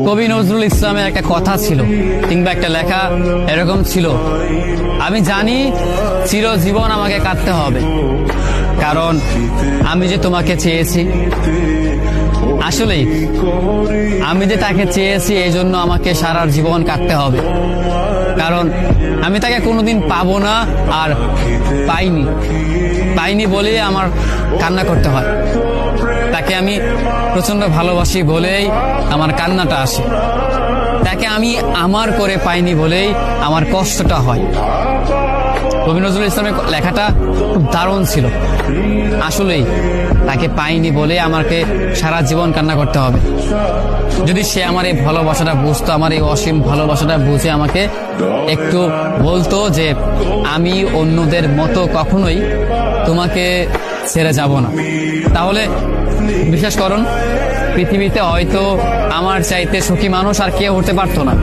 কবি নজরুল ইসলামের একটা কথা ছিল কিংবা একটা লেখা এরকম ছিল, আমি জানি চিরজীবন আমাকে কাঁদতে হবে, কারণ আমি যে তোমাকে চেয়েছি। আসলেই আমি যে তাকে চেয়েছি এই জন্য আমাকে সারা জীবন কাঁদতে হবে, কারণ আমি তাকে কোনোদিন পাবো না, আর পাইনি বলেই আমার কান্না করতে হয়। তাকে আমি প্রচন্ড ভালোবাসি বলেই আমার কান্নাটা আসে, তাকে আমি আমার করে পাইনি বলেই আমার কষ্টটা হয়। কবি নজরুল ইসলামের লেখাটা খুব দারুণ ছিল। আসলেই তাকে পাইনি বলে আমাকে সারা জীবন কান্না করতে হবে। যদি সে আমার এই ভালোবাসাটা বুঝতো, আমার এই অসীম ভালোবাসাটা বুঝে আমাকে একটু বলতো যে আমি অন্যদের মতো কখনোই তোমাকে ছেড়ে যাব না, তাহলে বিশ্বাস করুন পৃথিবীতে হয়তো আমার চাইতে সুখী মানুষ আর কেউ হতে পারতো না।